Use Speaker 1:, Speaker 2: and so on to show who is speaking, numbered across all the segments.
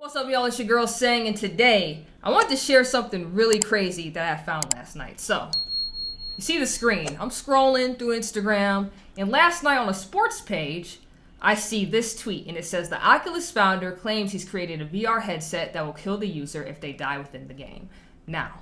Speaker 1: What's up, y'all? It's your girl Sang, and today I wanted to share something really crazy that I found last night. So, you see the screen. I'm scrolling through Instagram, and last night on a sports page, I see this tweet, and it says the Oculus founder claims he's created a VR headset that will kill the user if they die within the game. Now,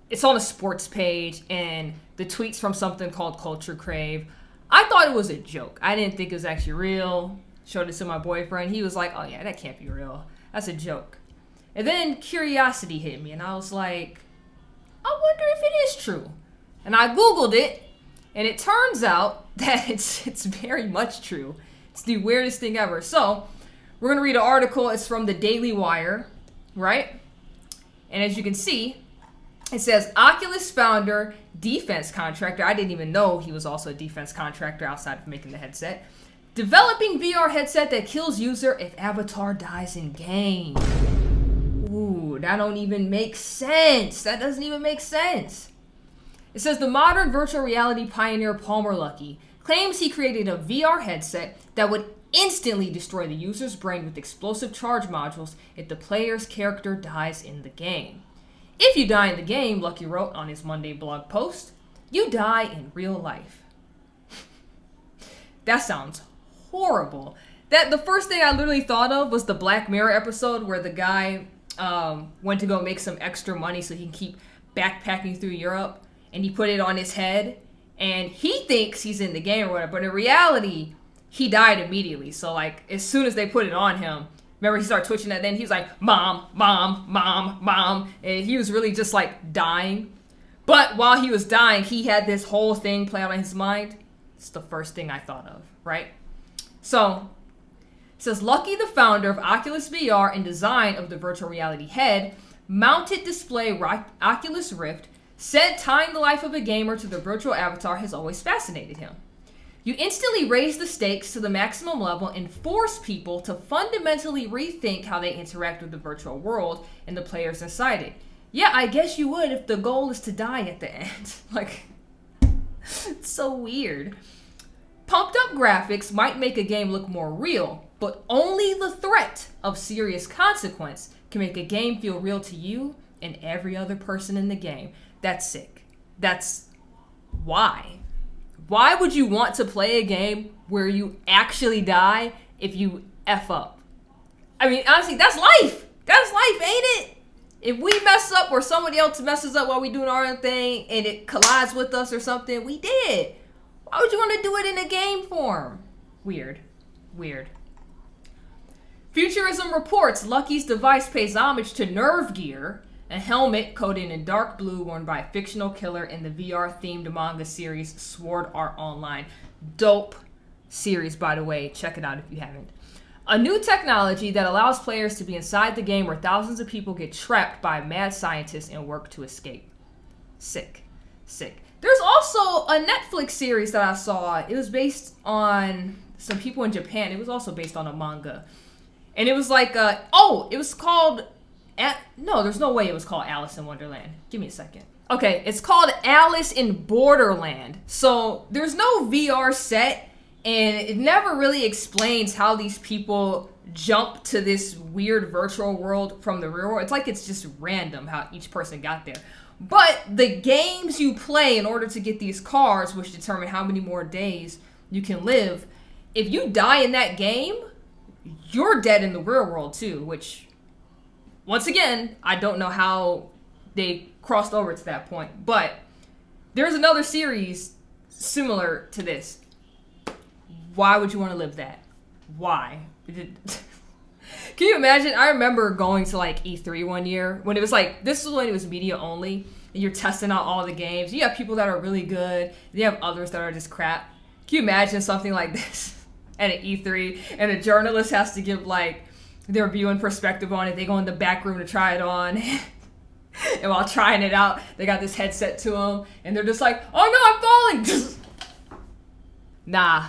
Speaker 1: it's on a sports page, and the tweet's from something called Culture Crave. I thought it was a joke. I didn't think it was actually real. Showed it to my boyfriend. He was like, oh yeah, that can't be real. That's a joke. And then curiosity hit me, and I was like, I wonder if it is true. And I Googled it, and it turns out that it's very much true. It's the weirdest thing ever. So, we're going to read an article. It's from the Daily Wire, right? And as you can see, it says, Oculus founder, defense contractor. I didn't even know he was also a defense contractor outside of making the headset. Developing VR headset that kills user if avatar dies in game. Ooh, that don't even make sense. That doesn't even make sense. It says the modern virtual reality pioneer Palmer Luckey claims he created a VR headset that would instantly destroy the user's brain with explosive charge modules if the player's character dies in the game. If you die in the game, Luckey wrote on his Monday blog post, you die in real life. That sounds horrible. That the first thing I literally thought of was the Black Mirror episode where the guy went to go make some extra money so he can keep backpacking through Europe, and he put it on his head, and he thinks he's in the game or whatever, but in reality, he died immediately. So like, as soon as they put it on him, remember he started twitching that, then he was like, mom, mom, mom, mom, and he was really just like dying. But while he was dying, he had this whole thing play out in his mind. It's the first thing I thought of, right? So, it says, Luckey, the founder of Oculus VR and design of the virtual reality head, mounted display Oculus Rift, said tying the life of a gamer to the virtual avatar has always fascinated him. You instantly raise the stakes to the maximum level and force people to fundamentally rethink how they interact with the virtual world and the players inside it. Yeah, I guess you would if the goal is to die at the end. Like, it's so weird. Pumped up graphics might make a game look more real, but only the threat of serious consequence can make a game feel real to you and every other person in the game. That's sick. That's why. Why would you want to play a game where you actually die if you F up? I mean, honestly, that's life. That's life, ain't it? If we mess up or somebody else messes up while we doing our own thing and it collides with us or something, we did. Why would you want to do it in a game form? Weird. Weird. Futurism reports Luckey's device pays homage to Nerve Gear, a helmet coated in dark blue worn by a fictional killer in the VR-themed manga series Sword Art Online. Dope series, by the way. Check it out if you haven't. A new technology that allows players to be inside the game where thousands of people get trapped by mad scientists and work to escape. Sick. Sick. There's also a Netflix series that I saw. It was based on some people in Japan. It was also based on a manga. And it was like, it was called... No, there's no way it was called Alice in Wonderland. Give me a second. Okay, it's called Alice in Borderland. So there's no VR set, and it never really explains how these people jump to this weird virtual world from the real world. It's like it's just random how each person got there. But the games you play in order to get these cards, which determine how many more days you can live, if you die in that game, you're dead in the real world too, which, once again, I don't know how they crossed over to that point. But there's another series similar to this. Why would you want to live that? Why? Can you imagine? I remember going to like E3 one year when it was like, this was when it was media only, and you're testing out all the games. You have people that are really good, you have others that are just crap. Can you imagine something like this at an E3, and a journalist has to give like their view and perspective on it? They go in the back room to try it on, and while trying it out, they got this headset to them, and they're just like, oh no, I'm falling. Nah,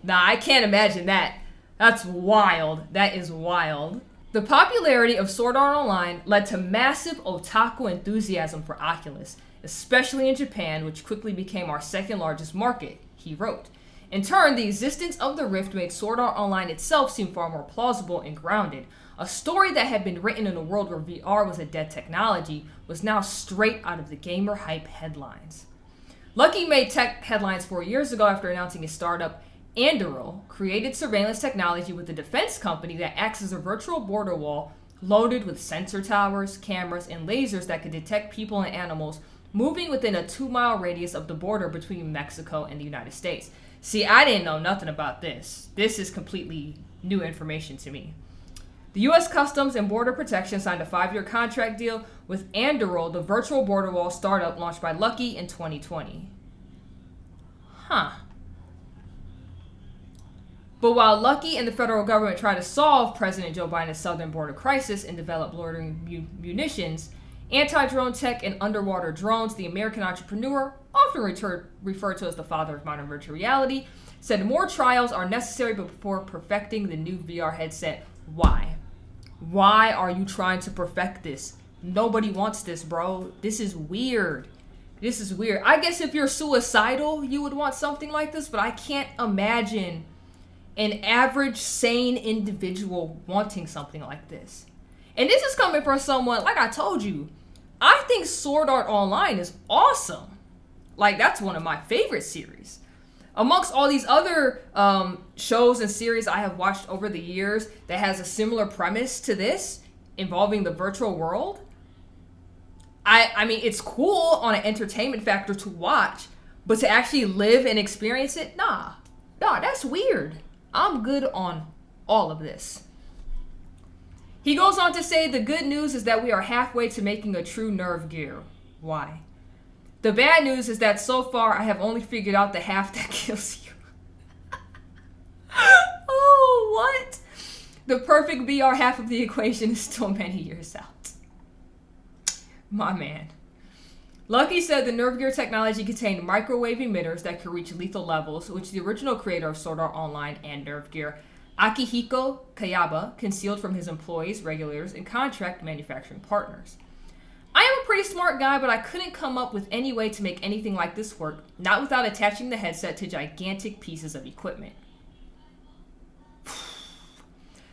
Speaker 1: I can't imagine that. That's wild. That is wild. The popularity of Sword Art Online led to massive otaku enthusiasm for Oculus, especially in Japan, which quickly became our second largest market, he wrote. In turn, the existence of the Rift made Sword Art Online itself seem far more plausible and grounded. A story that had been written in a world where VR was a dead technology was now straight out of the gamer hype headlines. Lucky made tech headlines 4 years ago after announcing his startup, Anduril, created surveillance technology with a defense company that acts as a virtual border wall loaded with sensor towers, cameras, and lasers that could detect people and animals moving within a 2-mile radius of the border between Mexico and the United States. See, I didn't know nothing about this. This is completely new information to me. The U.S. Customs and Border Protection signed a 5-year contract deal with Anduril, the virtual border wall startup launched by Lucky in 2020. But while Lucky and the federal government try to solve President Joe Biden's southern border crisis and develop loitering munitions, anti-drone tech and underwater drones, the American entrepreneur, often referred to as the father of modern virtual reality, said more trials are necessary before perfecting the new VR headset. Why? Why are you trying to perfect this? Nobody wants this, bro. This is weird. This is weird. I guess if you're suicidal, you would want something like this, but I can't imagine an average sane individual wanting something like this. And this is coming from someone, like I told you, I think Sword Art Online is awesome. Like, that's one of my favorite series. Amongst all these other shows and series I have watched over the years that has a similar premise to this, involving the virtual world, I mean, it's cool on an entertainment factor to watch, but to actually live and experience it, nah, that's weird. I'm good on all of this. He goes on to say, the good news is that we are halfway to making a true nerve gear. Why? The bad news is that so far I have only figured out the half that kills you. Oh, what? The perfect VR half of the equation is still many years out. My man. Lucky said the nerve gear technology contained microwave emitters that could reach lethal levels, which the original creator of Sword Art Online and nerve gear, Akihiko Kayaba, concealed from his employees, regulators, and contract manufacturing partners. I am a pretty smart guy, but I couldn't come up with any way to make anything like this work, not without attaching the headset to gigantic pieces of equipment.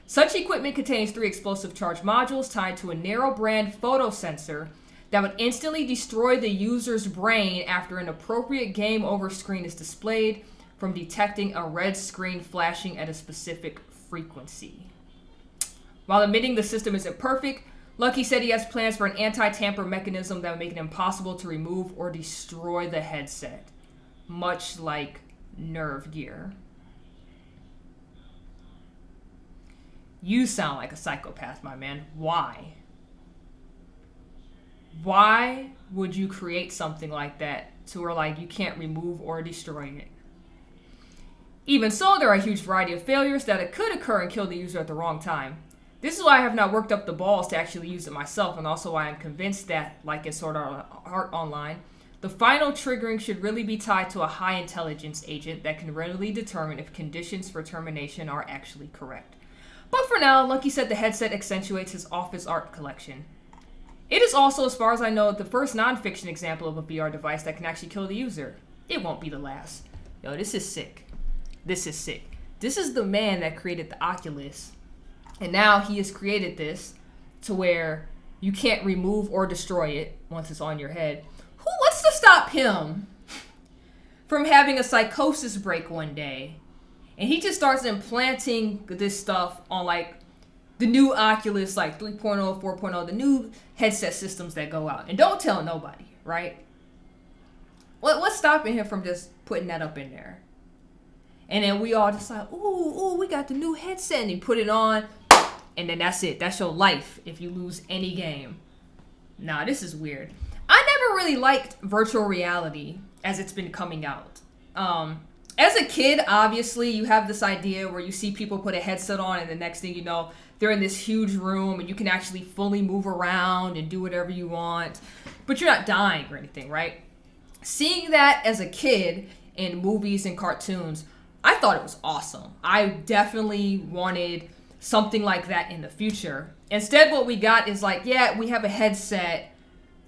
Speaker 1: Such equipment contains 3 explosive charge modules tied to a narrow band photosensor that would instantly destroy the user's brain after an appropriate game over screen is displayed from detecting a red screen flashing at a specific frequency. While admitting the system isn't perfect, Lucky said he has plans for an anti-tamper mechanism that would make it impossible to remove or destroy the headset, much like nerve gear. You sound like a psychopath, my man. Why? Why would you create something like that to where, like, you can't remove or destroy it? Even so, there are a huge variety of failures that it could occur and kill the user at the wrong time. This is why I have not worked up the balls to actually use it myself, and also why I'm convinced that, like in Sword Art Online, the final triggering should really be tied to a high intelligence agent that can readily determine if conditions for termination are actually correct. But for now, Lucky said the headset accentuates his office art collection. It is also, as far as I know, the first non-fiction example of a VR device that can actually kill the user. It won't be the last. Yo, this is sick. This is sick. This is the man that created the Oculus. And now he has created this to where you can't remove or destroy it once it's on your head. What's to stop him from having a psychosis break one day? And he just starts implanting this stuff on, like, the new Oculus, like 3.0, 4.0, the new headset systems that go out. And don't tell nobody, right? What's stopping him from just putting that up in there? And then we all just like, ooh, we got the new headset. And he put it on, and then that's it. That's your life if you lose any game. Nah, this is weird. I never really liked virtual reality as it's been coming out. As a kid, obviously, you have this idea where you see people put a headset on, and the next thing you know, they're in this huge room, and you can actually fully move around and do whatever you want. But you're not dying or anything, right? Seeing that as a kid in movies and cartoons, I thought it was awesome. I definitely wanted something like that in the future. Instead, what we got is like, yeah, we have a headset,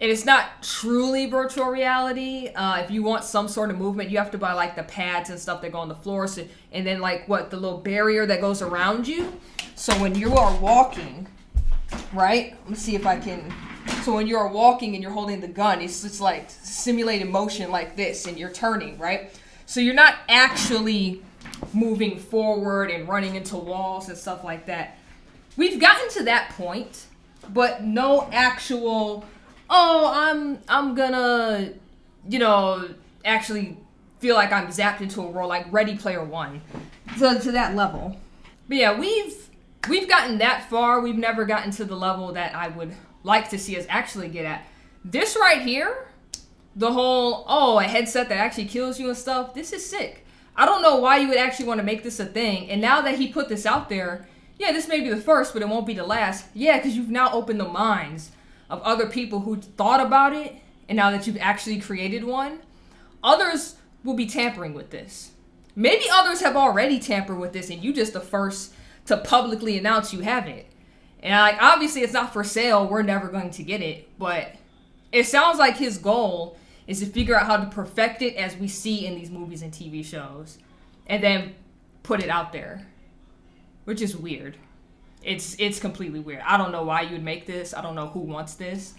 Speaker 1: and it's not truly virtual reality. If you want some sort of movement, you have to buy, like, the pads and stuff that go on the floor, and then, like, the little barrier that goes around you. So when you are walking, right? Let me see if I can. So when you are walking and you're holding the gun, it's just like simulated motion like this, and you're turning, right? So you're not actually moving forward and running into walls and stuff like that. We've gotten to that point, but no actual, oh, I'm gonna, you know, actually feel like I'm zapped into a world like Ready Player One, to that level. But yeah, we've gotten that far. We've never gotten to the level that I would like to see us actually get at. This right here, the whole, a headset that actually kills you and stuff, this is sick. I don't know why you would actually want to make this a thing. And now that he put this out there, yeah, this may be the first, but it won't be the last. Yeah, because you've now opened the minds of other people who thought about it, and now that you've actually created one, others will be tampering with this. Maybe others have already tampered with this, and you just the first to publicly announce you have it. And like, obviously it's not for sale. We're never going to get it, but it sounds like his goal is to figure out how to perfect it as we see in these movies and TV shows, and then put it out there, which is weird. It's completely weird. I don't know why you would make this. I don't know who wants this.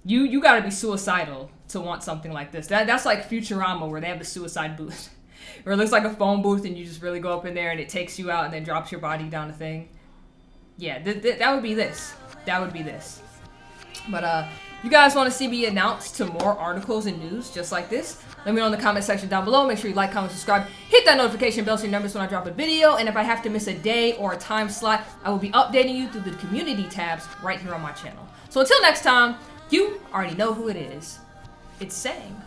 Speaker 1: You got to be suicidal to want something like this. That's like Futurama, where they have the suicide booth, where it looks like a phone booth, and you just really go up in there and it takes you out and then drops your body down a thing. Yeah, that would be this. That would be this. But if you guys want to see me announce to more articles and news just like this, let me know in the comment section down below. Make sure you like, comment, subscribe, hit that notification bell so you never miss when I drop a video. And if I have to miss a day or a time slot, I will be updating you through the community tabs right here on my channel. So until next time, you already know who it is. It's Sang.